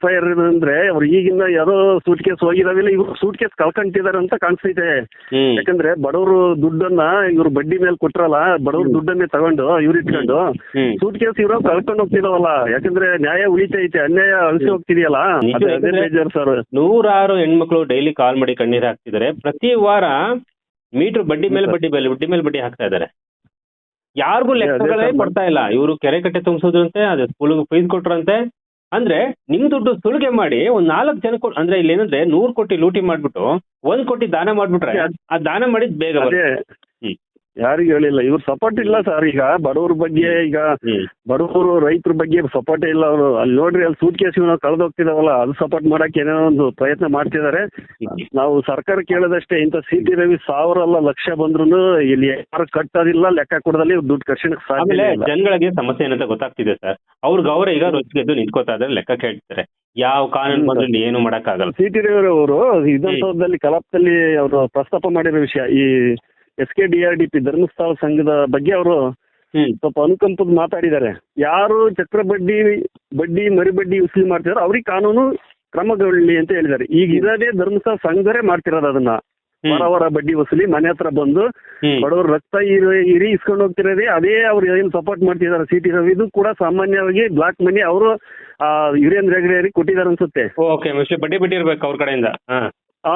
FIR ಅಂದ್ರೆ ಅವ್ರು ಈಗಿನ ಯಾರೋ ಸೂಟ್ ಕೇಸ್ ಹೋಗಿದಾವಿಲ್ಲ, ಇವ್ರು ಸೂಟ್ ಕೇಸ್ ಕಳ್ಕೊಂತಿದಾರೆ ಅಂತ ಕಾಣಿಸ್ತೈತೆ. ಯಾಕಂದ್ರೆ ಬಡವರು ದುಡ್ಡನ್ನ ಇವ್ರು ಬಡ್ಡಿ ಮೇಲೆ ಕೊಟ್ರಲ್ಲ, ಬಡವ್ರ ದುಡ್ಡನ್ನೇ ತಗೊಂಡು ಇವ್ರು ಇಟ್ಕೊಂಡು ಸೂಟ್ ಕೇಸ್ ಇವ್ರು ಕಳ್ಕೊಂಡು ಹೋಗ್ತಿದಾವಲ್ಲ. ಯಾಕಂದ್ರೆ ನ್ಯಾಯ ಉಳಿತೈತೆ, ಅನ್ಯಾಯ ಅಳಿಸಿ ಹೋಗ್ತಿದೆಯಲ್ಲ, ಅದೇ ಬೇಜಾರು ಸರ್. ನೂರಾರು ಹೆಣ್ಮಕ್ಳು ಡೈಲಿ ಕಾಲ್ ಮಾಡಿ ಕಣ್ಣೀರ್ ಹಾಕ್ತಿದ್ದಾರೆ. ಪ್ರತಿ ವಾರ ಮೀಟರ್ ಬಡ್ಡಿ ಮೇಲೆ ಬಡ್ಡಿ ಹಾಕ್ತಾ ಇದಾರೆ. ಯಾರಿಗೂ ಲೆಕ್ಕಗಳೇ ಕೊಡ್ತಾ ಇಲ್ಲ. ಇವರು ಕೆರೆ ಕಟ್ಟೆ ತುಂಬಿಸೋದ್ರಂತೆ, ಅದೇ ಸ್ಕೂಲ್ಗೆ ಫೀಸ್ ಕೊಟ್ರಂತೆ. ಅಂದ್ರೆ ನಿಮ್ ದುಡ್ಡು ಸುಲಿಗೆ ಮಾಡಿ ಒಂದ್ 4 ಜನ ಅಂದ್ರೆ ಇಲ್ಲಿ ಏನಂದ್ರೆ 100 ಕೋಟಿ ಲೂಟಿ ಮಾಡ್ಬಿಟ್ಟು 1 ಕೋಟಿ ದಾನ ಮಾಡ್ಬಿಟ್ರೆ ಆ ದಾನ ಮಾಡಿದ್ ಬೇಗ ಯಾರಿಗೂ ಹೇಳಿಲ್ಲ. ಇವ್ರು ಸಪೋರ್ಟ್ ಇಲ್ಲ ಸರ್. ಈಗ ಬಡವ್ರ ಬಗ್ಗೆ, ಈಗ ಬಡವರು ರೈತರ ಬಗ್ಗೆ ಸಪೋರ್ಟ್ ಇಲ್ಲ. ಅವರು ಅಲ್ಲಿ ನೋಡ್ರಿ, ಅಲ್ಲಿ ಸೂಟ್ ಕೇಸ್ ಕಳೆದೋಗ್ತಿದಾವಲ್ಲ, ಅದು ಸಪೋರ್ಟ್ ಮಾಡಕ್ಕೆ ಏನೋ ಒಂದು ಪ್ರಯತ್ನ ಮಾಡ್ತಿದ್ದಾರೆ. ನಾವು ಸರ್ಕಾರ ಕೇಳೋದಷ್ಟೇ, ಇಂಥ CT ರವಿ 1000 ಅಲ್ಲ ಲಕ್ಷ ಬಂದ್ರು ಇಲ್ಲಿ ಯಾರು ಕಟ್ಟೋದಿಲ್ಲ, ಲೆಕ್ಕ ಕೊಡದಲ್ಲಿ ದುಡ್ಡು ಕರ್ಸಣಕ್ಕೆ ಸಾಧ್ಯ. ಜನಗಳಿಗೆ ಸಮಸ್ಯೆ ಏನಂತ ಗೊತ್ತಾಗ್ತಿದೆ ಸರ್. ಅವ್ರ ಈಗ ರೊಚ್ಚಿಗೆದ್ದು ನಿಂತ್ಕೋತಾ ಇದ್ರೆ ಲೆಕ್ಕ ಕೇಳ್ತಾರೆ. ಯಾವ ಕಾನೂನು ಬಂದ್ರೆ ಏನು ಮಾಡಕ್ಕಾಗಲ್ಲ. CT ರವಿ ಅವರು ವಿಧಾನಸೌಧದಲ್ಲಿ ಕಲಾಪದಲ್ಲಿ ಅವರು ಪ್ರಸ್ತಾಪ ಮಾಡಿರೋ ವಿಷಯ, ಈ SKDRDP ಧರ್ಮಸ್ಥಳ ಸಂಘದ ಬಗ್ಗೆ ಅವರು ಸ್ವಲ್ಪ ಅನುಕಂಪದ ಮಾತಾಡಿದ್ದಾರೆ. ಯಾರು ಚಕ್ರ ಬಡ್ಡಿ ಮರಿಬಡ್ಡಿ ವಸೂಲಿ ಮಾಡ್ತಿದಾರೋ ಅವ್ರಿಗೆ ಕಾನೂನು ಕ್ರಮಗೊಳ್ಳಿ ಅಂತ ಹೇಳಿದ್ದಾರೆ. ಈಗ ಇರೋದೇ ಧರ್ಮಸ್ಥಳ ಸಂಘದವರೇ ಮಾಡ್ತಿರೋದು ಅದನ್ನ. ವಾರ ಬಡ್ಡಿ ವಸೂಲಿ ಮನೆ ಹತ್ರ ಬಂದು ಬಡವ್ರ ರಕ್ತ ಇರಿ ಇಸ್ಕೊಂಡು ಹೋಗ್ತಿರೋದೇ ಅದೇ. ಅವ್ರು ಏನು ಸಪೋರ್ಟ್ ಮಾಡ್ತಿದ್ದಾರೆ CT ರವಿ. ಇದು ಕೂಡ ಸಾಮಾನ್ಯವಾಗಿ ಬ್ಲಾಕ್ ಮನಿ ಅವರು ವೀರೇಂದ್ರ ಹೆಗ್ಗಡೆ ಕೊಟ್ಟಿದ್ದಾರೆ ಅನ್ಸುತ್ತೆ. ಬಡ್ಡಿ ಇರ್ಬೇಕು ಅವ್ರ ಕಡೆಯಿಂದ.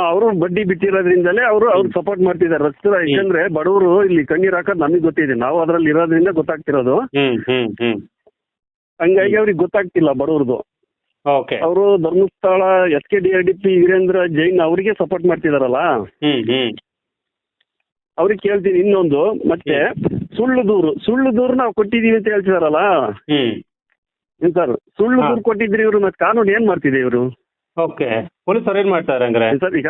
ಅವರು ಬಡ್ಡಿ ಬಿಟ್ಟಿರೋದ್ರಿಂದಲೇ ಅವರು ಸಪೋರ್ಟ್ ಮಾಡ್ತಿದ್ದಾರೆ ರಕ್ತ. ಯಾಕಂದ್ರೆ ಬಡವರು ಇಲ್ಲಿ ಕಣ್ಣೀರ್ ಹಾಕೋದು ನಮಗೆ ಗೊತ್ತಿದೆ, ನಾವು ಅದ್ರಲ್ಲಿ ಇರೋದ್ರಿಂದ ಗೊತ್ತಾಗ್ತಿರೋದು. ಹಂಗಾಗಿ ಅವ್ರಿಗೆ ಗೊತ್ತಾಗ್ತಿಲ್ಲ ಬಡವ್ರದ್ದು. ಅವರು ಧರ್ಮಸ್ಥಳ SKDRDP ವೀರೇಂದ್ರ ಜೈನ್ ಅವರಿಗೆ ಸಪೋರ್ಟ್ ಮಾಡ್ತಿದಾರಲ್ಲ, ಅವ್ರಿಗೆ ಕೇಳ್ತೀನಿ. ಇನ್ನೊಂದು ಮತ್ತೆ ಸುಳ್ಳು ದೂರು ನಾವು ಕೊಟ್ಟಿದೀವಿ ಅಂತ ಹೇಳ್ತಿದಾರಲ್ಲ ಏನ್ ಸರ್, ಸುಳ್ಳು ದೂರು ಕೊಟ್ಟಿದ್ರಿ ಇವ್ರು, ಮತ್ತೆ ಕಾನೂನು ಏನ್ ಮಾಡ್ತಿದೆ ಇವರು? ಪೊಲೀಸರು ಏನ್ ಮಾಡ್ತಾರೆ ಅಂದ್ರೆ ಸರ್, ಈಗ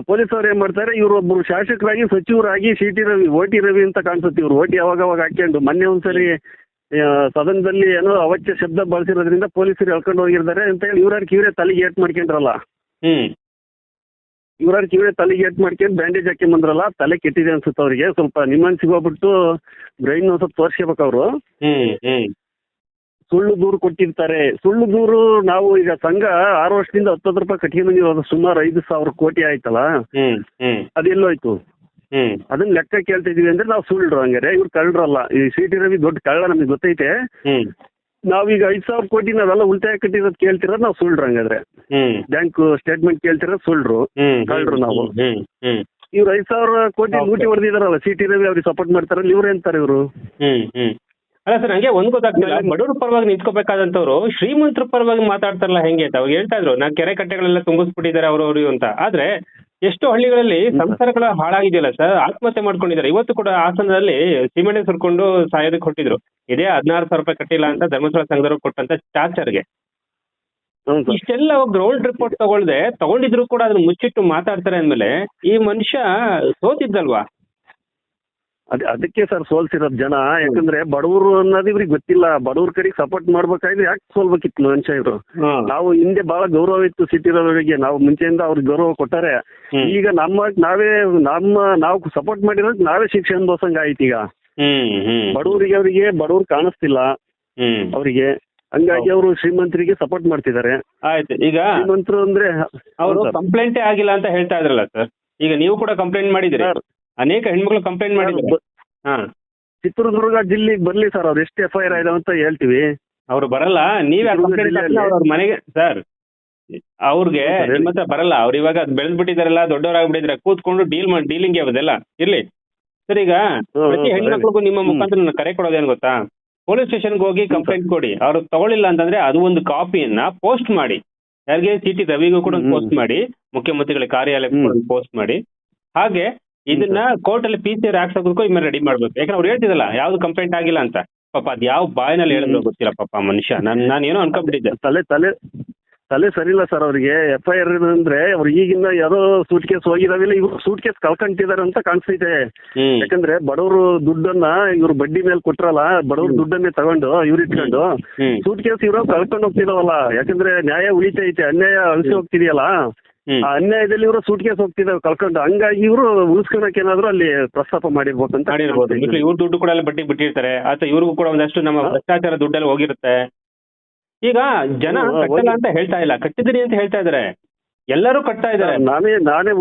ಪೊಲೀಸರು ಏನ್ ಮಾಡ್ತಾರೆ, ಇವ್ರು ಒಬ್ರು ಶಾಸಕರಾಗಿ ಸಚಿವರಾಗಿ CT ರವಿ OT ರವಿ ಅಂತ ಕಾಣಿಸುತ್ತೆ. ಇವ್ರು OT ಅವಾಗ ಹಾಕೊಂಡು ಮೊನ್ನೆ ಒಂದ್ಸರಿ ಸದನದಲ್ಲಿ ಏನೋ ಅವಾಚ್ಯ ಶಬ್ದ ಬಳಸಿರೋದ್ರಿಂದ ಪೊಲೀಸರು ಎಳ್ಕೊಂಡು ಹೋಗಿರ್ತಾರೆ ಅಂತ ಹೇಳಿ ಇವ್ರ ಕಿವಿರೆ ತಲೆಗೆ ಏಟ್ ಮಾಡ್ಕೊಂಡ್ರಲ್ಲ. ಇವ್ರ ಕಿವಿರೆ ತಲೆಗೆ ಏಟ್ ಮಾಡ್ಕೊಂಡು ಬ್ಯಾಂಡೇಜ್ ಹಾಕೊಂಡ್ ಬಂದ್ರಲ್ಲ, ತಲೆ ಕೆಟ್ಟಿದೆ ಅನ್ಸುತ್ತೆ ಅವ್ರಿಗೆ. ಸ್ವಲ್ಪ ನಿಮ್ಮನ್ಸಿಗೆ ಹೋಗ್ಬಿಟ್ಟು ಬ್ರೈನ್ ಸ್ವಲ್ಪ ತೋರ್ಸ್ಕೋಬೇಕು ಅವರು. ಸುಳ್ಳು ದೂರು ಕೊಟ್ಟಿರ್ತಾರೆ. ಸುಳ್ಳು ದೂರು ನಾವು ಈಗ ಸಂಘ 6 ವರ್ಷದಿಂದ 10 ರೂಪಾಯಿ ಕಟ್ಕೊಂಡು ಸುಮಾರು 5,000 ಕೋಟಿ ಆಯ್ತಲ್ಲ, ಅದೆಲ್ಲೋಯ್ತು? ಅದನ್ನ ಲೆಕ್ಕ ಕೇಳ್ತಾ ಇದೀವಿ ಅಂದ್ರೆ ನಾವು ಸುಳ್ಳು ಹಂಗಾರೆ. ಇವ್ರು ಕಳ್ಳರಲ್ಲ. ಈ CT ರವಿ ದೊಡ್ಡ ಕಳ್ಳ, ನಮ್ಗೆ ಗೊತ್ತೈತೆ. ನಾವೀಗ 5,000 ಕೋಟಿ ನಾವೆಲ್ಲ ಉಳಿತಾಯ ಕಟ್ಟಿರೋದು ಕೇಳ್ತಿರೋದು ನಾವು ಸುಳ್ಳು ಹಂಗಾದ್ರೆ. ಬ್ಯಾಂಕ್ ಸ್ಟೇಟ್ಮೆಂಟ್ ಕೇಳ್ತಿರೋದು ಸುಳ್ಳು, ಕಳ್ಳರು ನಾವು. ಇವ್ರು 5,000 ಕೋಟಿ ಲೂಟಿ ಹೊಡೆದಿದಾರಲ್ಲ CT ರವಿ, ಅವ್ರಿಗೆ ಸಪೋರ್ಟ್ ಮಾಡ್ತಾರಲ್ಲ, ಇವ್ರು ಎಂತಾರೆ ಇವರು? ಅಲ್ಲ ಸರ್, ನಂಗೆ ಒಂದ್ ಗೊತ್ತಾಗ್ತಿಲ್ಲ. ಬಡವ್ರ ಪರವಾಗಿ ನಿಂತ್ಕೋಬೇಕಾದಂತವ್ರು ಶ್ರೀಮಂತರ ಪರವಾಗಿ ಮಾತಾಡ್ತಾರಲ್ಲ ಹೆಂಗೆ ಅಂತ. ಅವಾಗ ಹೇಳ್ತಾ ಇದ್ರು, ನಾ ಕೆರೆ ಕಟ್ಟೆಗಳೆಲ್ಲ ತುಂಬಿಸ್ಬಿಟ್ಟಿದ್ದಾರೆ ಅವರು ಅಂತ. ಆದ್ರೆ ಎಷ್ಟೋ ಹಳ್ಳಿಗಳಲ್ಲಿ ಸಂಸಾರಗಳು ಹಾಳಾಗಿದೆಯಲ್ಲ ಸರ್, ಆತ್ಮಹತ್ಯೆ ಮಾಡ್ಕೊಂಡಿದ್ದಾರೆ. ಇವತ್ತು ಕೂಡ ಹಾಸನದಲ್ಲಿ ಸಿಮೆಂಟ್ ಸುರ್ಕೊಂಡು ಸಾಯೋದಕ್ಕೆ ಹೊಟ್ಟಿದ್ರು. ಇದೇ 16,000 ರೂಪಾಯಿ ಕಟ್ಟಿಲ್ಲ ಅಂತ ಧರ್ಮಸ್ಥಳ ಸಂಘದವ್ರು ಕೊಟ್ಟಂತ ಚಾರ್ಜರ್ಗೆ. ಇಷ್ಟೆಲ್ಲ ಗ್ರೌಂಡ್ ರಿಪೋರ್ಟ್ ತಗೊಂಡಿದ್ರು ಕೂಡ ಅದನ್ನ ಮುಚ್ಚಿಟ್ಟು ಮಾತಾಡ್ತಾರೆ ಅಂದ್ಮೇಲೆ ಈ ಮನುಷ್ಯ ಸೋತಿದ್ದಲ್ವಾ? ಅದಕ್ಕೆ ಸರ್ ಸೋಲ್ಸಿರೋದು ಜನ. ಯಾಕಂದ್ರೆ ಬಡವರು ಅನ್ನೋದು ಇವ್ರಿಗೆ ಗೊತ್ತಿಲ್ಲ. ಬಡವ್ರ ಕಡೆಗೆ ಸಪೋರ್ಟ್ ಮಾಡ್ಬೇಕಾದ್ರೆ ಯಾಕೆ ಸೋಲ್ಬೇಕಿತ್ತು ಮನುಷ್ಯ ಇವರು? ನಾವು ಹಿಂದೆ ಬಹಳ ಗೌರವ ಇತ್ತು CT ರವಿಗೆ, ನಾವು ಮುಂಚೆಯಿಂದ ಅವ್ರಿಗೆ ಗೌರವ ಕೊಟ್ಟಾರೆ. ಈಗ ನಾವು ಸಪೋರ್ಟ್ ಮಾಡಿರೋದು ನಾವೇ ಶಿಕ್ಷೆ ಅನುಭವಿಸಂಗ ಆಯ್ತು. ಈಗ ಅವರಿಗೆ ಬಡವ್ರು ಕಾಣಿಸ್ತಿಲ್ಲ ಅವರಿಗೆ, ಹಂಗಾಗಿ ಅವರು ಶ್ರೀಮಂತರಿಗೆ ಸಪೋರ್ಟ್ ಮಾಡ್ತಿದ್ದಾರೆ. ಆಯ್ತು, ಈಗ ಶ್ರೀಮಂತರು ಅಂದ್ರೆ ಅವರು ಕಂಪ್ಲೇಂಟೇ ಆಗಿಲ್ಲ ಅಂತ ಹೇಳ್ತಾ ಇದ್ರಲ್ಲ ಸರ್. ಈಗ ನೀವು ಕೂಡ ಕಂಪ್ಲೇಂಟ್ ಮಾಡಿದ್ರಿ, ಅನೇಕ ಹೆಣ್ಮಕ್ಳು ಕಂಪ್ಲೇಂಟ್ ಮಾಡಿದ್ರು. ಚಿತ್ರದುರ್ಗ ಜಿಲ್ಲೆಗೆ ಬರ್ಲಿ ಸರ್, ಅವ್ರು ಎಷ್ಟು FIR ಆಯ್ದಾವ ಅಂತ ಹೇಳ್ತೀವಿ. ಅವ್ರು ಬರಲ್ಲ, ನೀವೇ ಅವ್ರ ಮನೆಗೆ ಸರ್, ಅವ್ರಿಗೆ ನಿಮ್ಮ ಹತ್ರ ಬರಲ್ಲ. ಅವ್ರು ಇವಾಗ ಬೆಳೆದ್ಬಿಟ್ಟಿದಾರಲ್ಲ, ದೊಡ್ಡವರಾಗ್ಬಿಟ್ಟಿದ್ರೆ ಕೂತ್ಕೊಂಡು ಡೀಲಿಂಗ್ ಯಾವ್ದೆಲ್ಲ ಇರ್ಲಿ ಸರ್. ಈಗ ಪ್ರತಿ ಹೆಣ್ಮಕ್ಳಿಗೂ ನಿಮ್ಮ ಮುಖಾಂತರ ನನ್ನ ಕರೆ ಕೊಡೋದೇನು ಗೊತ್ತಾ? ಪೊಲೀಸ್ ಸ್ಟೇಷನ್ಗೆ ಹೋಗಿ ಕಂಪ್ಲೇಂಟ್ ಕೊಡಿ. ಅವ್ರು ತಗೊಳ್ಳಿಲ್ಲ ಅಂತಂದ್ರೆ ಅದು ಒಂದು ಕಾಪಿಯನ್ನ ಪೋಸ್ಟ್ ಮಾಡಿ, ಯಾರಿಗೆ CT ರವಿಗೂ ಕೂಡ ಪೋಸ್ಟ್ ಮಾಡಿ, ಮುಖ್ಯಮಂತ್ರಿಗಳ ಕಾರ್ಯಾಲಯಕ್ಕೆ ಪೋಸ್ಟ್ ಮಾಡಿ. ಹಾಗೆ ಇದನ್ನ ಕೋರ್ಟ್ ಅಲ್ಲಿ PCR ಹಾಕ್ಸೋದಕ್ಕೂ ಇನ್ನು ರೆಡಿ ಮಾಡ್ಬೇಕು. ಯಾಕಂದ್ರೆ ಅವ್ರು ಹೇಳ್ತಿದಲ್ಲ ಯಾವ್ದು ಕಂಪ್ಲೇಂಟ್ ಆಗಿಲ್ಲ ಅಂತ. ಪಾಪ ಅದ್ ಯಾವ ಬಾಯಿನಲ್ಲಿ ಹೇಳಿದ್ರು ಗೊತ್ತಿಲ್ಲ ಪಾಪ ಮನುಷ್ಯ. ನಾನು ಏನೋ ಅನ್ಕೊಂಡ್ಬಿಟ್ಟಿದ್ದೆ. ತಲೆ ಸರಿ ಇಲ್ಲ ಸರ್ ಅವ್ರಿಗೆ. FIR ಅಂದ್ರೆ ಅವ್ರು ಈಗಿನ ಯಾರೋ ಸೂಟ್ ಕೇಸ್ ಹೋಗಿದಾವಿಲ್ಲ, ಇವ್ರು ಸೂಟ್ ಕೇಸ್ ಕಳ್ಕೊಂತಿದಾರೆ ಅಂತ ಕಾಣಿಸ್ತೈತೆ. ಯಾಕಂದ್ರೆ ಬಡವರು ದುಡ್ಡನ್ನ ಇವ್ರು ಬಡ್ಡಿ ಮೇಲೆ ಕೊಟ್ರಲ್ಲ, ಬಡವ್ರ ದುಡ್ಡನ್ನೇ ತಗೊಂಡು ಇವ್ರು ಇಟ್ಕೊಂಡು ಸೂಟ್ ಕೇಸ್ ಇವ್ರು ಕಳ್ಕೊಂಡು ಹೋಗ್ತಿದಾವಲ್ಲ. ಯಾಕಂದ್ರೆ ನ್ಯಾಯ ಉಳಿತೈತೆ, ಅನ್ಯಾಯ ಅಳಿಸಿ ಹೋಗ್ತಿದೆಯಲ್ಲ. ಆ ಅನ್ಯಾಯದಲ್ಲಿ ಇವರು ಸೂಟ್ ಕೇಸ್ ಹೋಗ್ತಿದಾವೆ ಕಳ್ಕೊಂಡು. ಹಂಗಾಗಿ ಇವರು ಉಳಿಸ್ಕೊಳಕ್ ಏನಾದ್ರು ಅಲ್ಲಿ ಪ್ರಸ್ತಾಪ ಮಾಡಿರ್ಬೋದು ಅಂತ. ಇವ್ರ ದುಡ್ಡು ಕೂಡ ಬಡ್ಡಿ ಬಿಟ್ಟಿರ್ತಾರೆ, ಅಥವಾ ಇವ್ರಿಗೂ ಕೂಡ ಒಂದಷ್ಟು ನಮ್ಮ ಭ್ರಷ್ಟಾಚಾರ ದುಡ್ಡೆಲ್ಲ ಹೋಗಿರುತ್ತೆ. ಈಗ ಜನ ಕಟ್ಟಲ್ಲ ಅಂತ ಹೇಳ್ತಾ ಇಲ್ಲ, ಕಟ್ಟಿದೀನಿ ಅಂತ ಹೇಳ್ತಾ ಇದಾರೆ, ಎಲ್ಲರೂ ಕಟ್ತಾ ಇದಾರೆ. ನಾನೇ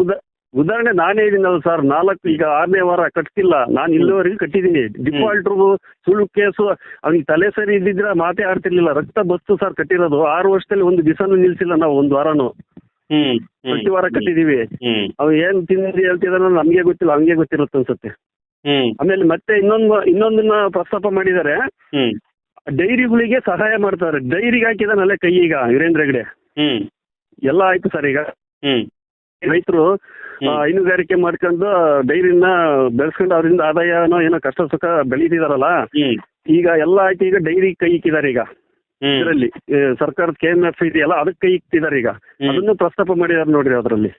ಉದಾಹರಣೆ ನಾನೇ ಇದೀನಲ್ಲ ಸರ್, 4 ಈಗ 6ನೇ ವಾರ ಕಟ್ತಿಲ್ಲ, ನಾನು ಇಲ್ಲಿವರೆಗೂ ಕಟ್ಟಿದ್ದೀನಿ. ಡಿಫಾಲ್ಟ್ರು ಸುಳ್ಳು ಕೇಸು, ಅವ್ನಿಗೆ ತಲೆ ಸರಿ ಇದ್ದಿದ್ರೆ ಮಾತೇ ಆಡ್ತಿರ್ಲಿಲ್ಲ. ರಕ್ತ ಬಸ್ತು ಸರ್ ಕಟ್ಟಿರೋದು. 6 ವರ್ಷದಲ್ಲಿ ಒಂದು ದಿವಸನೂ ನಿಲ್ಸಿಲ್ಲ ನಾವು, ಒಂದು ವಾರನು ಪ್ರತಿ ವಾರ ಕಟ್ಟಿದೀವಿ. ಅವ್ ಏನ್ ತಿಂದಿ ಹೇಳ್ತಿದಾರ ನಮ್ಗೆ ಗೊತ್ತಿಲ್ಲ, ಹಂಗೆ ಗೊತ್ತಿರುತ್ತೆ ಅನ್ಸುತ್ತೆ. ಆಮೇಲೆ ಮತ್ತೆ ಇನ್ನೊಂದನ್ನ ಪ್ರಸ್ತಾಪ ಮಾಡಿದ್ದಾರೆ, ಡೈರಿಗಳಿಗೆ ಸಹಾಯ ಮಾಡ್ತಾರೆ. ಡೈರಿಗೆ ಹಾಕಿದಾನಲ್ಲೇ ಕೈ ಈಗ ವೀರೇಂದ್ರ ಹೆಗ್ಡೆ. ಎಲ್ಲ ಆಯ್ತು ಸರ್. ಈಗ ರೈತರು ಹೈನುಗಾರಿಕೆ ಮಾಡ್ಕೊಂಡು ಡೈರಿನ ಬೆಳೆಸ್ಕೊಂಡು ಅವರಿಂದ ಆದಾಯನೋ ಏನೋ ಕಷ್ಟ ಸುಖ ಬೆಳೀತಿದಾರಲ್ಲ, ಈಗ ಎಲ್ಲ ಆಯ್ತು. ಈಗ ಡೈರಿ ಕೈ ಇಕ್ಕಿದ್ದಾರೆ ಈಗ ಇದರಲ್ಲಿ ಸರ್ಕಾರದ KMF ಇದೆಯಲ್ಲ, ಅದಕ್ಕೆ ಕೈ ಇಕ್ತಿದ್ದಾರೆ ಈಗ. ಅದನ್ನು ಪ್ರಸ್ತಾಪ ಮಾಡಿದಾರೆ ನೋಡ್ರಿ ಅದ್ರಲ್ಲಿ.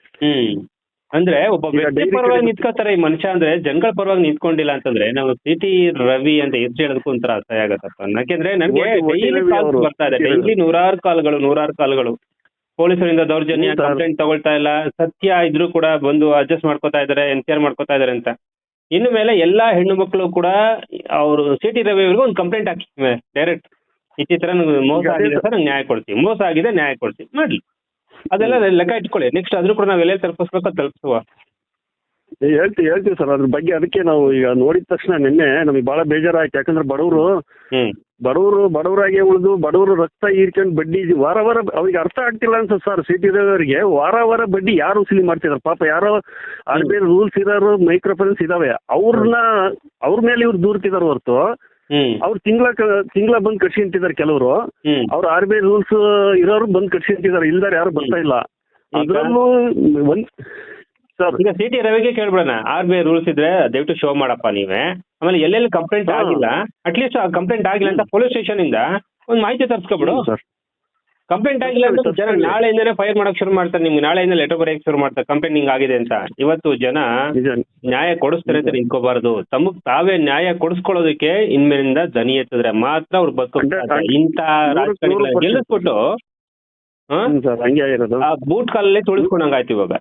ಅಂದ್ರೆ ಒಬ್ಬ ವ್ಯಕ್ತಿ ಪರವಾಗಿ ನಿಂತ್ಕೋತಾರೆ ಈ ಮನುಷ್ಯ, ಅಂದ್ರೆ ಜನಗಳ ಪರವಾಗಿ ನಿಂತ್ಕೊಂಡಿಲ್ಲ ಅಂತಂದ್ರೆ ನಾವು CT ರವಿ ಅಂತ ಹೆಸರು ಹೇಳೋದಕ್ಕೂ ಒಂಥರ ಅಸಹ್ಯ ಆಗತ್ತಪ್ಪ. ಯಾಕೆಂದ್ರೆ ನನಗೆ ಡೈಲಿ ಕಾಲ್ಸ್ ಬರ್ತಾ ಇದೆ, ಡೈಲಿ ನೂರಾರು ಕಾಲ್ಗಳು. ಪೊಲೀಸರಿಂದ ದೌರ್ಜನ್ಯ, ಕಂಪ್ಲೇಂಟ್ ತಗೊಳ್ತಾ ಇಲ್ಲ, ಸತ್ಯ ಇದ್ರೂ ಕೂಡ ಬಂದು ಅಡ್ಜಸ್ಟ್ ಮಾಡ್ಕೋತಾ ಇದಾರೆ, ಎನ್ಕ್ವೈರ್ ಮಾಡ್ಕೋತಾ ಇದಾರೆ ಅಂತ. ಇನ್ನು ಮೇಲೆ ಎಲ್ಲಾ ಹೆಣ್ಣು ಮಕ್ಕಳು ಕೂಡ ಅವರು CT ರವಿ ಅವ್ರಿಗೆ ಒಂದು ಕಂಪ್ಲೇಂಟ್ ಹಾಕಿ ಡೈರೆಕ್ಟ್, ಈ ತರ ಮೋಸ ಆಗಿದೆ ಸರ್, ನಂಗೆ ನ್ಯಾಯ ಕೊಡ್ತೀವಿ, ಮೋಸ ಆಗಿದೆ ನ್ಯಾಯ ಕೊಡ್ತೀವಿ ಮಾಡ್ಲಿ, ಅದೆಲ್ಲ ಲೆಕ್ಕ ಇಟ್ಕೊಳ್ಳಿ. ನೆಕ್ಸ್ಟ್ ಆದ್ರೂ ಕೂಡ ನಾವೆಲ್ಲ ತಲುಪಿಸ್ಬೇಕು, ತಲುಪಿಸುವ ಹೇಳ್ತೀವಿ ಸರ್ ಅದ್ರ ಬಗ್ಗೆ. ಅದಕ್ಕೆ ನಾವು ಈಗ ನೋಡಿದ ತಕ್ಷಣ ನಿನ್ನೆ ನಮಗೆ ಬಹಳ ಬೇಜಾರಾಯ್ತು. ಯಾಕಂದ್ರೆ ಬಡವರಾಗೆ ಉಳಿದು ಬಡವರು ರಕ್ತ ಹೀರ್ಕೊಂಡು ಬಡ್ಡಿ ವಾರ ಅವ್ರಿಗೆ ಅರ್ಥ ಆಗ್ತಿಲ್ಲ ಅನ್ಸುತ್ತೆ ಸರ್. CT ರವಿಯವರಿಗೆ ವಾರ ಬಡ್ಡಿ ಯಾರು ವಸೂಲಿ ಮಾಡ್ತಿದಾರೆ ಪಾಪ. ಯಾರೋ RBI ರೂಲ್ಸ್ ಇರೋರು, ಮೈಕ್ರೋ ಫೈನಾನ್ಸ್ ಇದಾವೆ, ಅವ್ರ ಮೇಲೆ ಇವ್ರು ದೂರ್ತಿದಾರೆ ಹೊರತು ಅವ್ರು ತಿಂಗಳ ಬಂದ್ ಕಟ್ಸ್ಕೊಂತಿದ್ದಾರೆ ಕೆಲವರು. ಅವ್ರು RBI ರೂಲ್ಸ್ ಇರೋರು ಬಂದ್ ಕಟ್ಸ್ಕೊಂತಿದ್ದಾರೆ, ಇಲ್ದಾರೆ ಯಾರು ಬರ್ತಾ ಇಲ್ಲ. ಅದ್ರಲ್ಲೂ ಸರ್ ಈಗ CT ರವಿಗೆ ಕೇಳ್ಬಿಡೋಣ, RBI ರೂಲ್ಸ್ ಇದ್ರೆ ದಯವಿಟ್ಟು ಶೋ ಮಾಡಪ್ಪ ನೀವೇ. ಆಮೇಲೆ ಎಲ್ಲೆಲ್ಲಿ ಕಂಪ್ಲೇಂಟ್ ಆಗಿಲ್ಲ, ಅಟ್ಲೀಸ್ಟ್ ಆ ಕಂಪ್ಲೇಂಟ್ ಆಗಿಲ್ಲ ಅಂತ ಪೊಲೀಸ್ ಸ್ಟೇಷನ್ ಇಂದ ಒಂದು ಮಾಹಿತಿ ತರಿಸ್ಕೊಬಿಡು. ಕಂಪ್ಲೇಂಟ್ ಆಗಿಲ್ಲ ಅಂತ ಜನ ನಾಳೆಯಿಂದನೇ ಫೈರ್ ಮಾಡಕ್ ಶುರು ಮಾಡ್ತಾರೆ, ನಿಮ್ಗೆ ನಾಳೆಯಿಂದ ಲೆಟರ್ ಬರೆಯಕ್ಕೆ ಶುರು ಮಾಡ್ತಾರೆ ಕಂಪ್ಲೇಂಟ್ ಹಿಂಗ್ ಆಗಿದೆ ಅಂತ. ಇವತ್ತು ಜನ ನ್ಯಾಯ ಕೊಡಿಸ್ತಾರೆ ಅಂತ ನಿಂತ್ಕೋಬಾರ್ದು, ತಮಗ್ ತಾವೇ ನ್ಯಾಯ ಕೊಡಿಸ್ಕೊಳ್ಳೋದಕ್ಕೆ ಇನ್ಮೇಲಿಂದ ದನಿ ಎತ್ತಿದ್ರೆ ಮಾತ್ರ ಅವ್ರು ಬದುಕ. ಇಂತ ರಾಜಕಾರಣಿಗಳ ಗೆಲ್ಲಿಸ್ಬಿಟ್ಟು ಆ ಬೂಟ್ ಕಾಲಲ್ಲೇ ತುಳಿಸ್ಕೊಂಡಂಗಾಯ್ತು. ಇವಾಗ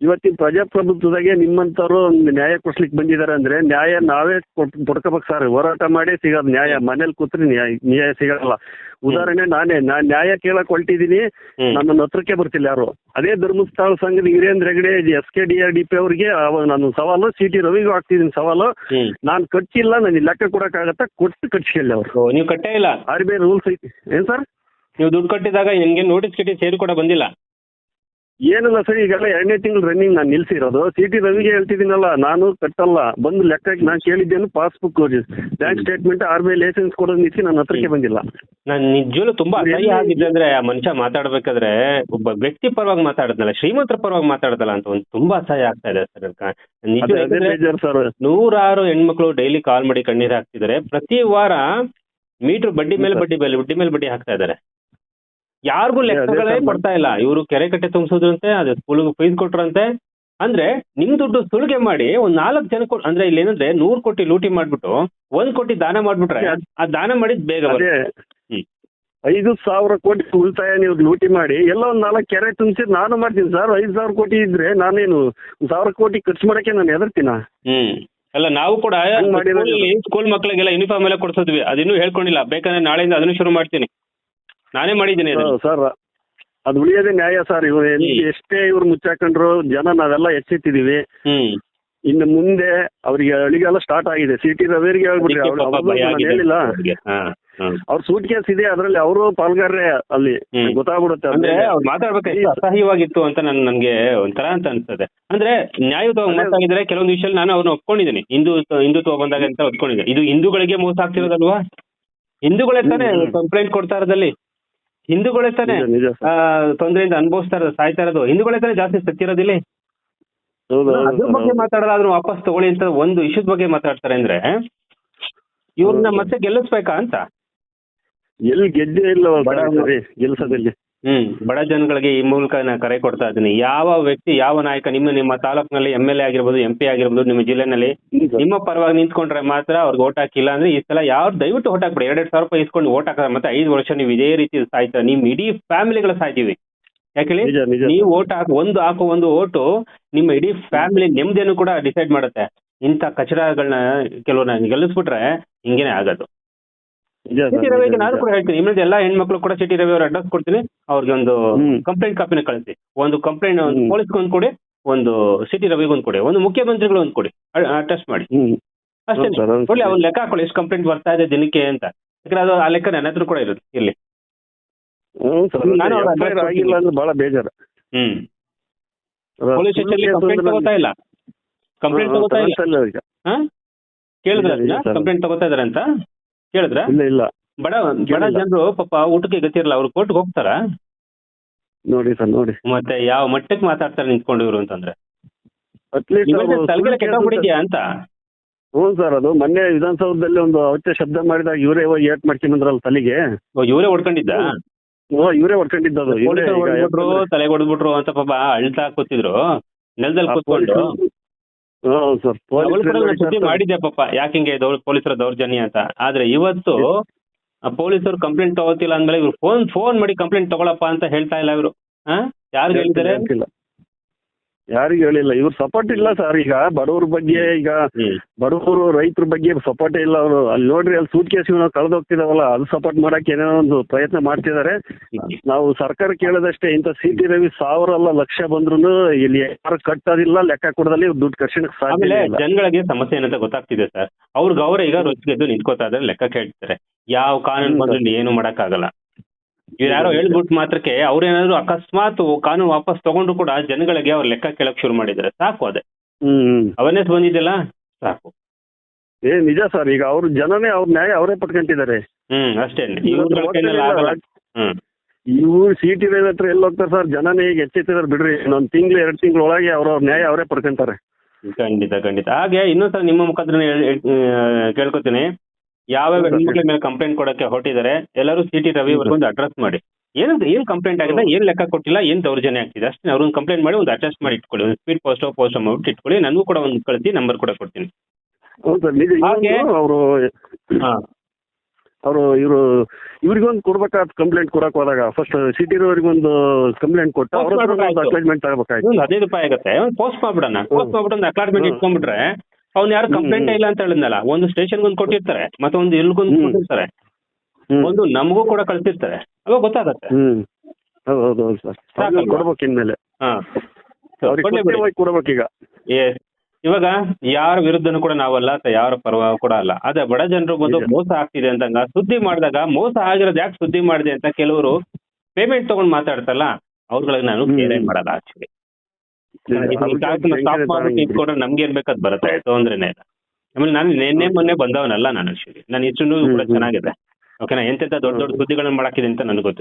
ಇವತ್ತಿನ ಪ್ರಜಾಪ್ರಭುತ್ವದಾಗೆ ನಿಮ್ಮಂತವ್ರು ನ್ಯಾಯ ಕೊಡ್ಸ್ಲಿಕ್ಕೆ ಬಂದಿದ್ದಾರೆ ಅಂದ್ರೆ ನ್ಯಾಯ ನಾವೇ ಕೊಡ್ಕೋಬೇಕು ಸರ್. ಹೋರಾಟ ಮಾಡಿ ಸಿಗೋದು ನ್ಯಾಯ, ಮನೇಲಿ ಕೂತ್ರೆ ನ್ಯಾಯ ಸಿಗಲ್ಲ. ಉದಾಹರಣೆ ನಾನ್ ನ್ಯಾಯ ಕೇಳಕ್ ಹೊಲ್ಟಿದೀನಿ, ನನ್ನ ಹತ್ರಕ್ಕೆ ಬರ್ತಿಲ್ಲ ಯಾರು. ಅದೇ ಧರ್ಮಸ್ಥಳ ಸಂಘದ ವೀರೇಂದ್ರ ಹೆಗ್ಡೆ SKDRDP ಅವ್ರಿಗೆ ನಾನು ಸವಾಲು, CT ರವಿಗೂ ಹಾಕ್ತಿದ್ದೀನಿ ಸವಾಲು. ನಾನ್ ಕಟ್ಸಿಲ್ಲ, ನನ್ ಲೆಕ್ಕ ಕೊಡಕ್ಕಾಗತ್ತ, ಕೊಟ್ಟು ಕಟ್ಸಿಲ್ಲ ಅವ್ರು. ನೀವು ಕಟ್ಟೇ ಇಲ್ಲ, RBI ರೂಲ್ಸ್ ಐತಿ ಏನ್ ಸರ್? ನೀವು ದುಡ್ಡು ಕಟ್ಟಿದಾಗ ನಿಮ್ಗೆ ನೋಟಿಸ್ ಗಿಟಿ ಸೇರಿ ಕೂಡ ಬಂದಿಲ್ಲ? ಏನಿಲ್ಲ ಸರ್, ಈಗೆಲ್ಲ 2ನೇ ತಿಂಗಳು ರನ್ನಿಂಗ್ ನಾನು ನಿಲ್ಸಿರೋದು. CT ರವಿಗೆ ಹೇಳ್ತಿದ್ದೀನಲ್ಲ, ನಾನು ಕಟ್ಟಲ್ಲ, ಬಂದು ಲೆಕ್ಕಕ್ಕೆ ನಾನು ಕೇಳಿದ್ದೇನು passbook, bank statement, RBI licence ಕೊಡೋದು ನಿಲ್ಸಿ ನನ್ನ ಹತ್ರಕ್ಕೆ ಬಂದಿಲ್ಲ. ನಾನು ನಿಜವೂ ತುಂಬಾ ಅಸಹ್ಯ ಆಗಿದೆ ಅಂದ್ರೆ ಆ ಮನುಷ್ಯ ಮಾತಾಡ್ಬೇಕಾದ್ರೆ ಒಬ್ಬ ವ್ಯಕ್ತಿ ಪರವಾಗಿ ಮಾತಾಡದ್ನಲ್ಲ, ಶ್ರೀಮಂತರ ಪರವಾಗಿ ಮಾತಾಡದಲ್ಲ ಅಂತ ಒಂದು ತುಂಬಾ ಅಸಹ್ಯ ಆಗ್ತಾ ಇದೆ ಸರ್. ಸರ್ ನೂರಾರು ಹೆಣ್ಮಕ್ಳು ಡೈಲಿ ಕಾಲ್ ಮಾಡಿ ಕಣ್ಣೀರ್ ಹಾಕ್ತಿದ್ದಾರೆ. ಪ್ರತಿ ವಾರ ಮೀಟರ್ ಬಡ್ಡಿ ಮೇಲೆ ಬಡ್ಡಿ ಹಾಕ್ತಾ ಇದ್ದಾರೆ. ಯಾರಿಗೂ ಲೆಕ್ಕಗಳೇ ಕೊಡ್ತಾ ಇಲ್ಲ. ಇವರು ಕೆರೆ ಕಟ್ಟೆ ತುಂಬಿಸೋದ್ರಂತೆ, ಅದೇ ಸ್ಕೂಲ್ಗೆ ಫೀಸ್ ಕೊಟ್ರಂತೆ. ಅಂದ್ರೆ ನಿಮ್ ದುಡ್ಡು ಸುಲಿಗೆ ಮಾಡಿ ಒಂದ್ 4 ಜನ ಅಂದ್ರೆ ಇಲ್ಲಿ ಏನಂದ್ರೆ 100 ಕೋಟಿ ಲೂಟಿ ಮಾಡ್ಬಿಟ್ಟು 1 ಕೋಟಿ ದಾನ ಮಾಡ್ಬಿಟ್ರೆ ಆ ದಾನ ಮಾಡಿದ್ ಬೇಗ 5,000 ಕೋಟಿ ಉಳಿತಾಯ ನೀವು ಲೂಟಿ ಮಾಡಿ ಎಲ್ಲ ಒಂದ್ 4 ಕೆರೆ ತುಂಬಿಸಿ ನಾನು ಮಾಡ್ತೀನಿ ಸರ್. 5,000 ಕೋಟಿ ಇದ್ರೆ ನಾನೇನು 1,000 ಕೋಟಿ ಖರ್ಚು ಮಾಡಕ್ಕೆ ನಾನು ಹೆದರ್ತೀನ? ಅಲ್ಲ, ನಾವು ಕೂಡ ಸ್ಕೂಲ್ ಮಕ್ಳಿಗೆಲ್ಲ ಯೂನಿಫಾರ್ಮ್ ಎಲ್ಲ ಕೊಡ್ಸೋದ್ವಿ, ಅದಿನ್ನೂ ಹೇಳ್ಕೊಂಡಿಲ್ಲ. ಬೇಕಂದ್ರೆ ನಾಳೆಯಿಂದ ಅದನ್ನು ಶುರು ಮಾಡ್ತೀನಿ, ನಾನೇ ಮಾಡಿದ್ದೀನಿ ಸರ್. ಅದು ಉಳಿಯೋದೇ ನ್ಯಾಯ ಸರ್. ಇವ್ರು ಎಷ್ಟೇ ಇವ್ರು ಮುಚ್ಚಾಕೊಂಡ್ರು ಜನ ನಾವೆಲ್ಲ ಎಚ್ಚೆತ್ತಿದೀವಿ. ಇನ್ನು ಮುಂದೆ ಅವ್ರಿಗೆ ಅಳಿಗೆಲ್ಲ ಸ್ಟಾರ್ಟ್ ಆಗಿದೆ. CT ರವಿಯರಿಗೆ ಹೇಳ್ಬಿಟ್ರಿ, ಹೇಳಿಲ್ಲ ಅವ್ರ ಸೂಟ್ ಕೇಸ್ ಇದೆ, ಅದ್ರಲ್ಲಿ ಅವರು ಪಾಲ್ಗಾರ್ರೆ, ಅಲ್ಲಿ ಗೊತ್ತಾಗ್ಬಿಡುತ್ತೆ. ಅಂದ್ರೆ ಅವ್ರು ಮಾತಾಡ್ಬೇಕು ಅಸಹ್ಯವಾಗಿತ್ತು ಅಂತ ನನ್ಗೆ ಒಂಥರ ಅಂತ ಅನ್ಸ್ತದೆ. ಅಂದ್ರೆ ನ್ಯಾಯಯುತವಾಗಿ ಮಾತಾಡಿದ್ರೆ ಕೆಲವೊಂದು ವಿಷಯ ನಾನು ಅವ್ರನ್ನ ಒಪ್ಕೊಂಡಿದ್ದೀನಿ. ಹಿಂದುತ್ವ ಬಂದಾಗ ಅಂತ ಒಪ್ಕೊಂಡಿದ್ದೆ. ಇದು ಹಿಂದೂಗಳಿಗೆ ಮೋಸ ಆಗ್ತಿರೋದಲ್ವಾ? ಹಿಂದೂಗಳೇ ತಾನೇ ಕಂಪ್ಲೇಂಟ್ ಕೊಡ್ತಾ ಇರೋದಲ್ಲಿ, ಹಿಂದೂಗಳೇ ತಾನೇ ತೊಂದರೆಯಿಂದ ಅನುಭವಿಸ್ತಾ ಇರೋದು, ಸಾಯ್ತಾ ಇರೋದು, ಹಿಂದೂಗಳೇ ತಾನೇ ಜಾಸ್ತಿ ಸತ್ತಿರೋದಿಲ್ಲ. ಅದ್ರ ಬಗ್ಗೆ ಮಾತಾಡೋದು ಅದನ್ನ ವಾಪಸ್ ತಗೊಳ್ಳಿ ಅಂತ ಒಂದು ಇಶ್ಯೂದ ಬಗ್ಗೆ ಮಾತಾಡ್ತಾರೆ ಅಂದ್ರೆ ಇವ್ರನ್ನ ಮತ್ತೆ ಗೆಲ್ಲಿಸ್ಬೇಕಾ ಅಂತ. ಎಲ್ಲಿ ಗೆದ್ದೇ ಇಲ್ಲ ಗೆಲ್ಸೋದಲ್ಲಿ. ಬಡ ಜನಗಳಿಗೆ ಈ ಮೂಲಕ ನಾನು ಕರೆ ಕೊಡ್ತಾ ಇದ್ದೀನಿ. ಯಾವ ವ್ಯಕ್ತಿ, ಯಾವ ನಾಯಕ ನಿಮ್ಮ ತಾಲೂಕಿನಲ್ಲಿ MLA ಆಗಿರ್ಬೋದು, MP ಆಗಿರ್ಬೋದು, ನಿಮ್ಮ ಜಿಲ್ಲೆನಲ್ಲಿ ನಿಮ್ಮ ಪರವಾಗಿ ನಿಂತ್ಕೊಂಡ್ರೆ ಮಾತ್ರ ಅವ್ರಿಗೆ ಓಟ್ ಹಾಕಿಲ್ಲ ಅಂದ್ರೆ ಈ ಸಲ ಯಾರು ದಯವಿಟ್ಟು ಓಟ್ ಹಾಕ್ಬಿಡಿ. 2,000 ರೂಪಾಯಿ ಇಸ್ಕೊಂಡು ಓಟ್ ಹಾಕಿದ್ರೆ ಮತ್ತೆ 5 ವರ್ಷ ನೀವು ಇದೇ ರೀತಿ ಸಾಯ್ತಾರೆ. ನಿಮ್ ಇಡೀ ಫ್ಯಾಮಿಲಿಗಳ ಸಾಯ್ತೀವಿ. ಯಾಕೆ ನೀವು ಒಂದು ಓಟು ನಿಮ್ಮ ಇಡೀ ಫ್ಯಾಮಿಲಿ ನೆಮ್ಮದಿಯನ್ನು ಕೂಡ ಡಿಸೈಡ್ ಮಾಡುತ್ತೆ. ಇಂಥ ಕಚಡಗಳನ್ನ ಕೆಲವ್ರನ್ನ ಗೆಲ್ಲಿಸ್ಬಿಟ್ರೆ ಹಿಂಗೇನೆ ಆಗೋದು. ನಿಜ ಸಿಟಿ ಸರ್, ರವಿಗೆ ನಿಜ, ನಾನು ನಿಜ. ಕೂಡ ಹೇಳ್ತೀನಿ, ಇಮೇಲೆ ಎಲ್ಲ ಹೆಣ್ಮಕ್ಳು ಕೂಡ ಸಿಟಿ ರವಿ ಅವ್ರ ಅಡ್ರೆಸ್ ಕೊಡ್ತೀನಿ, ಅವ್ರಿಗೆ ಒಂದು ಹ್ಮ್. ಕಂಪ್ಲೇಂಟ್ ಕಾಪಿನ ಕಳಿಸಿ, ಒಂದು ಕಂಪ್ಲೇಂಟ್ ಒಂದು ಹ್ಮ್. ಪೊಲೀಸ್ಗೆ ಒಂದು ಕೊಡಿ, ಒಂದು ಸಿಟಿ ರವಿಗೆ ಒಂದು ಕೊಡಿ, ಒಂದು ಮುಖ್ಯಮಂತ್ರಿಗಳು ಒಂದು ಕೊಡಿ, ಅಟೆಸ್ಟ್ ಮಾಡಿ ಹ್ಮ್. ಅಷ್ಟೇ. ಹೌದು ಸರ್, ಹೌದು ಒಳ್ಳೆ ಸರ್. ಅವ್ನು ಲೆಕ್ಕ ಹಾಕೊಳ್ಳಿ ಎಷ್ಟು ಕಂಪ್ಲೇಂಟ್ ಬರ್ತಾ ಇದೆ ದಿನಕ್ಕೆ ಅಂತ, ಯಾಕಂದ್ರೆ ಅದು ಆ ಲೆಕ್ಕ ನನ್ನ ಹತ್ರ ಕೂಡ ಇರುತ್ತೆ ಇಲ್ಲಿ. ಹ್ಞೂ ಸರ್, ನಾನು ಅವ್ರ FIR address ಆಗಿಲ್ಲ ಅಂದ್ರೆ ಬಹಳ ಬೇಜಾರು. ಹ್ಮ್ ಅದ ಪೊಲೀಸ್ ಸುಳ್ಳು ಸ್ಟೇಷನ್ ಕೇಸ್ ಕಂಪ್ಲೇಂಟ್ ಅಂದ್ರೆ ತಗೋತಾ ಇಲ್ಲ, ಕಂಪ್ಲೇಂಟ್ ತಗೋತಾ ಇಲ್ಲ. ತಗೊಳ್ತಾ ಈಗ. ಹಾ ಕೇಳಿದ್ರ ಇಲ್ಲ, ಸರ್. ಕಂಪ್ಲೇಂಟ್ ತಗೋತಾ ಇದಾರೆ ಅಂತ ಕೇಳಿದ್ರ? ಇಲ್ಲ ಇಲ್ಲ ಬಡ ಕೇಳಿಲ್ಲ. ಜನರು ಪಾಪ ಊಟಕ್ಕೆ ಗತಿ ಇರಲ್ಲ, ಅವ್ರು ಕೋರ್ಟ್ಗೆ ಹೋಗ್ತಾರ, ನೋಡಿ ಸರ್, ನೋಡಿ ಮತ್ತೆ ಯಾವ ಮಟ್ಟಕ್ಕೆ ಮಾತಾಡ್ತಾರೆ ನಿಂತ್ಕೊಂಡು ಇವ್ರು ಅಂತಂದ್ರೆ, ಅಟ್ಲೀಸ್ಟ್ ಇವಾಗ ತಲೆಗೆಲ್ಲ ಕೆಟ್ಟೋಗ್ಬಿಟ್ಟಿದ್ಯಾ ಅಂತ. ಹ್ಞೂ ಸರ್, ಅದು ಮೊನ್ನೆ ವಿಧಾನಸೌಧದಲ್ಲಿ ಒಂದು ಅವತ್ಯ ಶಬ್ದ ಮಾಡಿದಾಗ ಇವರೇ ಹೋಗಿ ಏಟ್ ಮಾಡ್ಕೊಂಡ್ಬಂದ್ರಲ್ಲ ತಲೆಗೆ. ಇವರೇ ಹೊಡ್ಕೊಂಡಿದ್ದ, ಇವರೇ ಹೊಡ್ಕೊಂಡಿದ್ದು ಅದು. ಇವರೇ ಪೊಲೀಸರು ಈಗ ಹೊಡ್ಬಿಟ್ರು, ತಲೆಗೆ ಹೊಡ್ಬಿಟ್ರು ಅಂತ ಪಾಪ ಅಳ್ತಾ ಕೂತಿದ್ರು ನೆಲದಲ್ಲಿ ಕೂತ್ಕೊಂಡು. ಹ್ಞೂ ಸರ್, ಅವಳು ಕೂಡ ನಾನು ಸುದ್ದಿ ಪೊಲೀಸ್ ಮಾಡಿದ್ದೆ ಪಾಪ, ಯಾಕೆ ಹಿಂಗೆ ಪೊಲೀಸರ ದೌರ್ಜನ್ಯ ಅಂತ. ಆದ್ರೆ ಇವತ್ತು ಪೊಲೀಸರು ಕಂಪ್ಲೇಂಟ್ ತಗೋತಿಲ್ಲ ಅಂದ್ಮೇಲೆ ಇವ್ರು ಫೋನ್ ಮಾಡಿ ಕಂಪ್ಲೇಂಟ್ ತಗೊಳಪ್ಪ ಅಂತ ಹೇಳ್ತಾ ಇಲ್ಲ ಇವರು. ಯಾರು ಹೇಳಿದ್ದಾರೆ? ಯಾರಿಗೂ ಹೇಳಿಲ್ಲ. ಇವ್ರು ಸಪೋರ್ಟ್ ಇಲ್ಲ ಸರ್. ಈಗ ಬಡವ್ರ ಬಗ್ಗೆ, ಈಗ ಬಡವರು ರೈತರ ಬಗ್ಗೆ ಸಪೋರ್ಟೇ ಇಲ್ಲ ಅವರು. ಅಲ್ಲಿ ನೋಡ್ರಿ, ಅಲ್ಲಿ ಸೂಟ್ ಕೇಸ್ ಕಳೆದು ಹೋಗ್ತಿದಾವಲ್ಲ, ಅದು ಸಪೋರ್ಟ್ ಮಾಡಕ್ಕೆ ಏನೋ ಒಂದು ಪ್ರಯತ್ನ ಮಾಡ್ತಿದ್ದಾರೆ. ನಾವು ಸರ್ಕಾರ ಕೇಳೋದಷ್ಟೇ, ಇಂಥ ಸಿಟಿ ರವಿ 1000 ಅಲ್ಲ ಲಕ್ಷ ಬಂದ್ರು ಇಲ್ಲಿ ಯಾರು ಕಟ್ಟೋದಿಲ್ಲ, ಲೆಕ್ಕ ಕೊಡದಲ್ಲಿ ದುಡ್ಡು ಕರ್ಸಣಕ್ಕೆ ಆಮೇಲೆ ಸಾಧ್ಯ ಇಲ್ಲ. ಜನಗಳಿಗೆ ಸಮಸ್ಯೆ ಏನಂತ ಗೊತ್ತಾಗ್ತಿದೆ ಸರ್, ಅವ್ರಿಗೆ ಅವರೇ ಈಗ ರೊಚ್ಚಿಗೆದ್ದು ನಿಂತ್ಕೋತಾ ಇದ್ರೆ ಲೆಕ್ಕ ಕೇಳ್ತಾರೆ. ಯಾವ ಕಾನೂನು ಬಂದ್ರೆ ಏನು ಮಾಡಕ್ಕಾಗಲ್ಲ. ಇವ್ರು ಯಾರೋ ಹೇಳ್ಬಿಟ್ಟು ಮಾತ್ರಕ್ಕೆ ಅವ್ರೇನಾದ್ರು ಅಕಸ್ಮಾತ್ ಕಾನೂನು ವಾಪಸ್ ತಗೊಂಡ್ರು ಕೂಡ ಜನಗಳಿಗೆ ಅವ್ರ ಲೆಕ್ಕ ಕೇಳಕ್ ಶುರು ಮಾಡಿದ್ದಾರೆ. ಸಾಕು, ಅದೇ ಅವೇರ್ನೆಸ್ ಬಂದಿದ್ದೆಲ್ಲ ಸಾಕು. ನಿಜ ಸರ್. ಈಗ ಅವ್ರ ಜನನೇ ಅವ್ರ ನ್ಯಾಯ ಅವರೇ ಪಟ್ಕೊಂತಿದ್ದಾರೆ. ಅಷ್ಟೇ. ಇವ್ರ ಕೈನಲ್ಲಿ ಆಗಲ್ಲ. ಇವ್ರು ಸಿಟಿ ರವಿ ಹತ್ರ ಎಲ್ಲಿ ಹೋಗ್ತಾರೆ ಸರ್? ಜನನೇ ಈಗ ಎಚ್ಚೆತ್ತಿದ್ದಾರೆ ಬಿಡ್ರಿ. ಇನ್ನೊಂದು ತಿಂಗಳು 2 ತಿಂಗಳ ಒಳಗೆ ಅವ್ರವ್ರ ನ್ಯಾಯ ಅವರೇ ಪಡ್ಕೊಂತಾರೆ. ಖಂಡಿತ. ಹಾಗೆ ಇನ್ನೊಂದ್ಸಲ ನಿಮ್ಮ ಮುಖಾಂತರ ಕೇಳ್ಕೊತೀನಿ, ಯಾವ್ಯಾವ ಹೆಣ್ಮಕ್ಳ ಮೇಲೆ ಕಂಪ್ಲೇಂಟ್ ಕೊಡಕ್ಕೆ ಹೊರಟಿದ್ದಾರೆ ಎಲ್ಲರೂ ಸಿಟಿ ರವಿ ಒಂದು ಅಡ್ರೆಸ್ ಮಾಡಿ. ಏನ್ ಕಂಪ್ಲೇಂಟ್ ಆಗಿದೆ, ಏನ್ ಲೆಕ್ಕ ಕೊಟ್ಟಿಲ್ಲ, ಏನ್ ದೌರ್ಜನ್ಯ ಆಗ್ತಿದೆ ಅಷ್ಟೇ ಅವ್ರನ್ನ ಕಂಪ್ಲೇಂಟ್ ಮಾಡಿ ಒಂದು ಅಡ್ರೆಸ್ ಮಾಡಿ ಇಟ್ಕೊಳ್ಳಿ. ಒಂದು ಸ್ಪೀಡ್ ಪೋಸ್ಟ್ ಮಾಡ್ಬಿಟ್ಟು ಇಟ್ಕೊಳ್ಳಿ. ನನಗೂ ಕೂಡ ಒಂದು ಕಳಿಸಿ, ನಂಬರ್ ಕೂಡ ಕೊಡ್ತೀನಿ. ಹೌದು ಸರ್, ನಿಜ. ಅವರು ಇವ್ರಿಗೊಂದು ಕೊಡ್ಬೇಕಾದ ಕಂಪ್ಲೇಂಟ್ ಕೊಡಕ್ ಹೋದಾಗ ಫಸ್ಟ್ ಸಿಟಿ ರವರಿಗೊಂದು ಕಂಪ್ಲೇಂಟ್ ಕೊಟ್ಟು ಅವ್ರ ಅಕ್ಲಾಜ್ಮೆಂಟ್ ತಗೋಬೇಕಾಯ್ತು. 15 ರೂಪಾಯಿ ಆಗುತ್ತೆ. ಒಂದು ಪೋಸ್ಟ್ ಮಾಡ್ಬಿಡೋಣ. ಪೋಸ್ಟ್ ಮಾಡ್ಬಿಟ್ಟು ಒಂದು ಅಕ್ಲಾಜ್ಮೆಂಟ್ ಇಟ್ಕೊಂಡ್ಬಿಟ್ರೆ ಅವ್ನು ಯಾರು ಕಂಪ್ಲೇಂಟ್ ಇಲ್ಲ ಅಂತ ಹೇಳಿದ್ನಲ್ಲ, ಒಂದು ಸ್ಟೇಷನ್ಗೆ ಒಂದು ಕೊಟ್ಟಿರ್ತಾರೆ, ಮತ್ತೆ ಒಂದು ಎಲ್ಗೊಂದು ಕೊಟ್ಟಿರ್ತಾರೆ, ಒಂದು ನಮಗೂ ಕೂಡ ಕಳ್ಸಿರ್ತಾರೆ. ಅವಾಗ ಗೊತ್ತಾಗತ್ತೆ. ಹೌದು ಸರ್, ಕೊಡ್ಬೇಕು ಇನ್ಮೇಲೆ. ಕೊಡ್ಬೇಕೀಗ. ಇವಾಗ ಯಾರ ವಿರುದ್ಧನೂ ಕೂಡ ನಾವಲ್ಲ, ಯಾರ ಪರವಾಗಿ ಕೂಡ ಅಲ್ಲ. ಅದೇ ಬಡ ಜನರು ಬಂದು ಮೋಸ ಆಗ್ತಿದೆ ಅಂತಂಗ ಸುದ್ದಿ ಮಾಡಿದಾಗ, ಮೋಸ ಆಗಿರೋದು ಯಾಕೆ ಸುದ್ದಿ ಮಾಡಿದೆ ಅಂತ ಕೆಲವರು ಪೇಮೆಂಟ್ ತಗೊಂಡ್ ಮಾತಾಡ್ತಲ್ಲ, ಅವ್ರಗಳಿಗೆ ನಾನು ಕೇಳೇ ಮಾಡಲ್ಲ. ಆಕ್ಚುಲಿ ಸ್ಟಾಪ್ ಮಾಡ್ಬಿಟ್ಟು ಇಟ್ಕೊಂಡ್ರೆ ನಮ್ಗೆ ಏನ್ ಬೇಕಾದ್ ಬರುತ್ತೆ, ತೊಂದ್ರೆನೇ ಇಲ್ಲ. ಆಮೇಲೆ ನಾನು ಮೊನ್ನೆ ಬಂದವನಲ್ಲ ನಾನು. ಆಕ್ಚುಲಿ ನಾನು ಇಷ್ಟು ಕೂಡ ಚೆನ್ನಾಗಿದೆ. ಓಕೆನಾ? ಎಂತೆಂತ ದೊಡ್ಡ ಸುದ್ದಿಗಳನ್ನ ಮಾಡಾಕಿದೆ ಅಂತ ನನಗೆ ಗೊತ್ತು.